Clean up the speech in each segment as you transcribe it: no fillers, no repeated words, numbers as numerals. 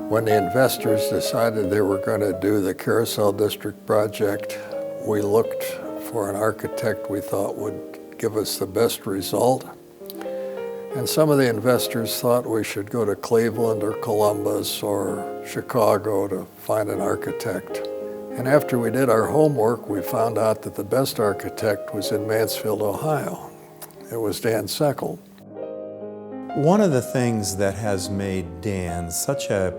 When the investors decided they were going to do the Carousel District project, we looked for an architect we thought would give us the best result. And some of the investors thought we should go to Cleveland or Columbus or Chicago to find an architect. And after we did our homework, we found out that the best architect was in Mansfield, Ohio. It was Dan Seckel. One of the things that has made Dan such a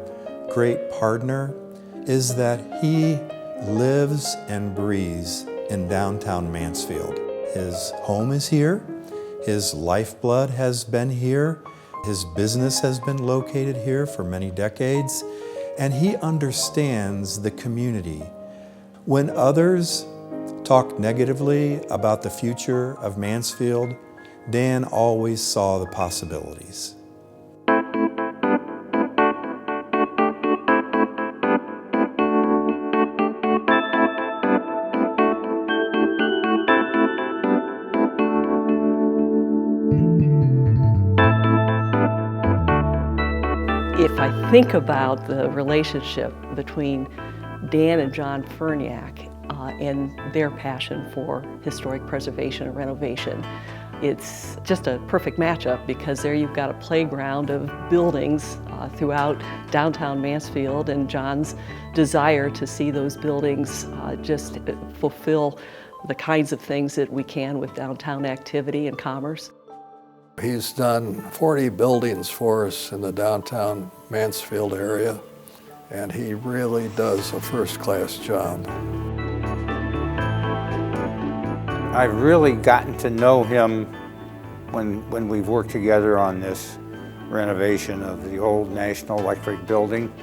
great partner is that he lives and breathes in downtown Mansfield. His home is here, his lifeblood has been here, his business has been located here for many decades, and he understands the community. When others talk negatively about the future of Mansfield, Dan always saw the possibilities. If I think about the relationship between Dan and John Ferniak and their passion for historic preservation and renovation, it's just a perfect matchup because there you've got a playground of buildings throughout downtown Mansfield, and John's desire to see those buildings just fulfill the kinds of things that we can with downtown activity and commerce. He's done 40 buildings for us in the downtown Mansfield area, and he really does a first-class job. I've really gotten to know him when we've worked together on this renovation of the old National Electric building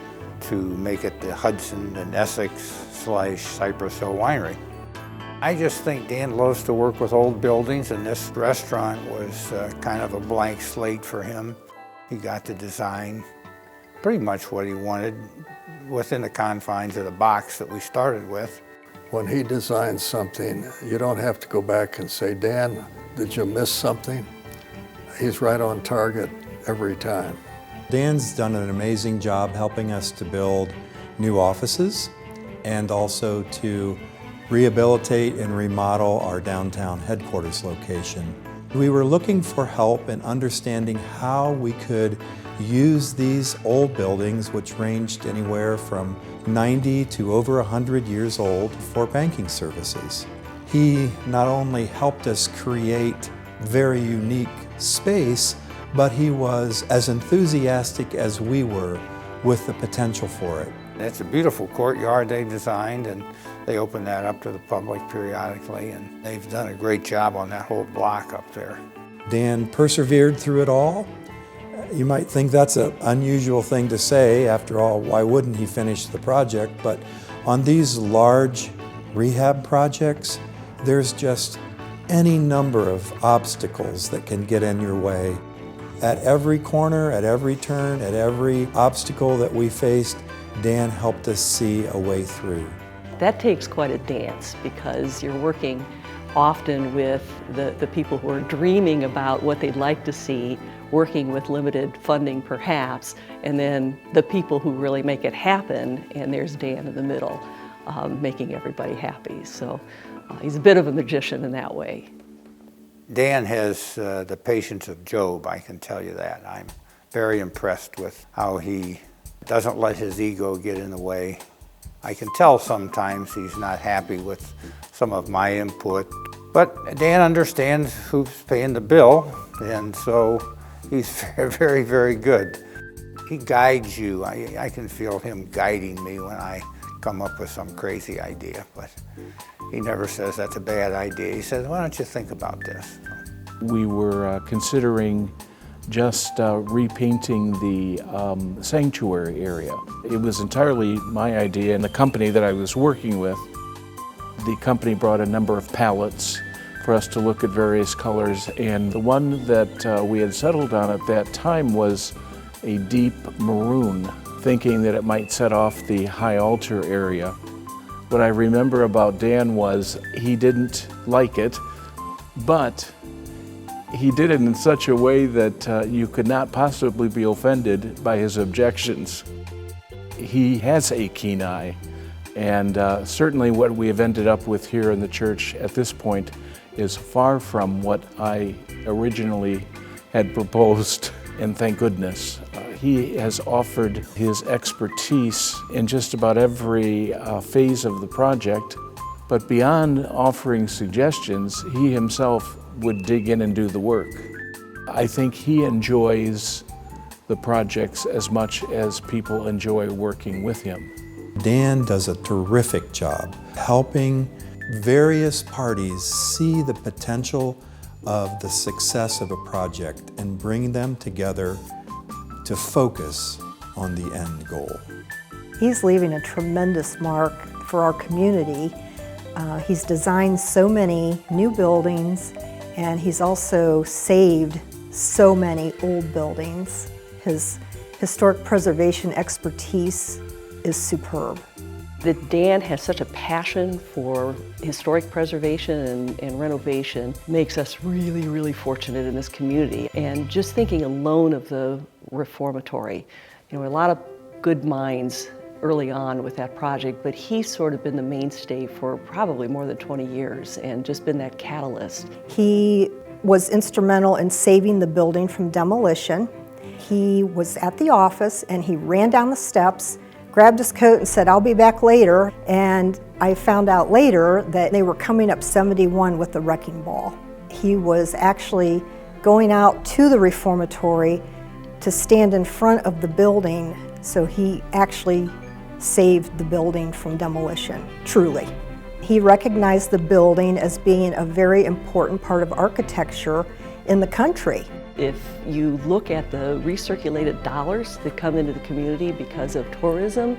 to make it the Hudson and Essex/Cypress Hill Winery. I just think Dan loves to work with old buildings, and this restaurant was kind of a blank slate for him. He got to design pretty much what he wanted within the confines of the box that we started with. When he designs something, you don't have to go back and say, Dan, did you miss something? He's right on target every time. Dan's done an amazing job helping us to build new offices and also to rehabilitate and remodel our downtown headquarters location. We were looking for help in understanding how we could use these old buildings, which ranged anywhere from 90 to over 100 years old, for banking services. He not only helped us create very unique space, but he was as enthusiastic as we were with the potential for it. It's a beautiful courtyard they designed, and they open that up to the public periodically, and they've done a great job on that whole block up there. Dan persevered through it all. You might think that's an unusual thing to say. After all, why wouldn't he finish the project? But on these large rehab projects, there's just any number of obstacles that can get in your way. At every corner, at every turn, at every obstacle that we faced, Dan helped us see a way through. That takes quite a dance because you're working often with the people who are dreaming about what they'd like to see, working with limited funding perhaps, and then the people who really make it happen, and there's Dan in the middle, making everybody happy. So he's a bit of a magician in that way. Dan has the patience of Job, I can tell you that. I'm very impressed with how he doesn't let his ego get in the way. I can tell sometimes he's not happy with some of my input, but Dan understands who's paying the bill, and so he's very, very good. He guides you. I can feel him guiding me when I come up with some crazy idea, but he never says that's a bad idea. He says, why don't you think about this? We were considering just repainting the sanctuary area. It was entirely my idea, and the company that I was working with, the company brought a number of palettes for us to look at various colors, and the one that we had settled on at that time was a deep maroon, thinking that it might set off the high altar area. What I remember about Dan was he didn't like it, but He did it in such a way that you could not possibly be offended by his objections. He has a keen eye, and certainly what we have ended up with here in the church at this point is far from what I originally had proposed, and thank goodness. He has offered his expertise in just about every phase of the project, but beyond offering suggestions, he himself would dig in and do the work. I think he enjoys the projects as much as people enjoy working with him. Dan does a terrific job helping various parties see the potential of the success of a project and bring them together to focus on the end goal. He's leaving a tremendous mark for our community. He's designed so many new buildings, and he's also saved so many old buildings. His historic preservation expertise is superb. That Dan has such a passion for historic preservation and renovation makes us really, really fortunate in this community. And just thinking alone of the reformatory, a lot of good minds early on with that project, but he's sort of been the mainstay for probably more than 20 years and just been that catalyst. He was instrumental in saving the building from demolition. He was at the office and he ran down the steps, grabbed his coat and said, "I'll be back later." And I found out later that they were coming up 71 with the wrecking ball. He was actually going out to the reformatory to stand in front of the building, so he actually saved the building from demolition, truly. He recognized the building as being a very important part of architecture in the country. If you look at the recirculated dollars that come into the community because of tourism,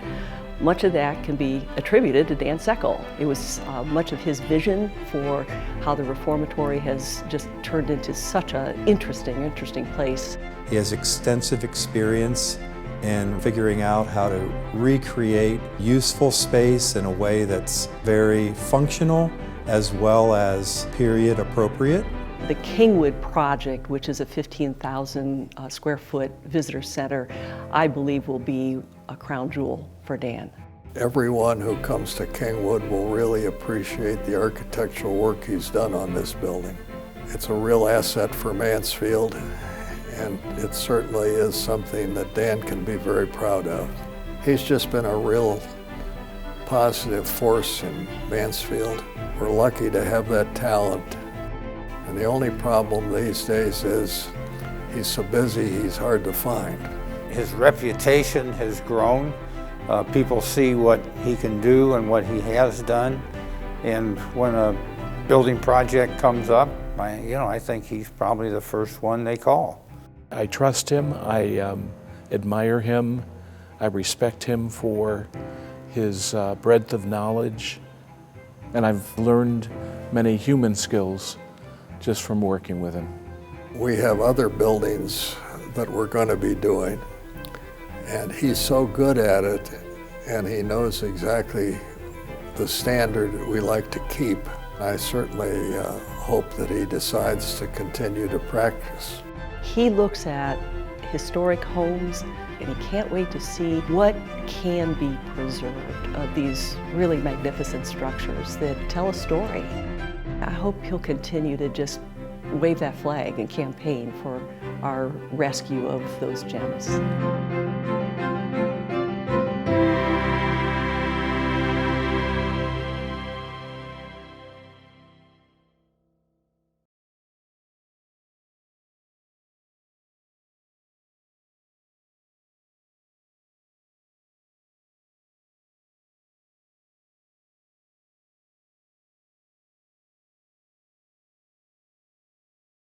much of that can be attributed to Dan Seckel. It was much of his vision for how the reformatory has just turned into such an interesting place. He has extensive experience in figuring out how to recreate useful space in a way that's very functional as well as period appropriate. The Kingwood project, which is a 15,000 square foot visitor center, I believe will be a crown jewel for Dan. Everyone who comes to Kingwood will really appreciate the architectural work he's done on this building. It's a real asset for Mansfield, and it certainly is something that Dan can be very proud of. He's just been a real positive force in Mansfield. We're lucky to have that talent. And the only problem these days is he's so busy, he's hard to find. His reputation has grown. People see what he can do and what he has done. And when a building project comes up, I think he's probably the first one they call. I trust him, I admire him, I respect him for his breadth of knowledge, and I've learned many human skills just from working with him. We have other buildings that we're going to be doing, and he's so good at it, and he knows exactly the standard we like to keep. I certainly hope that he decides to continue to practice. He looks at historic homes and he can't wait to see what can be preserved of these really magnificent structures that tell a story. I hope he'll continue to just wave that flag and campaign for our rescue of those gems.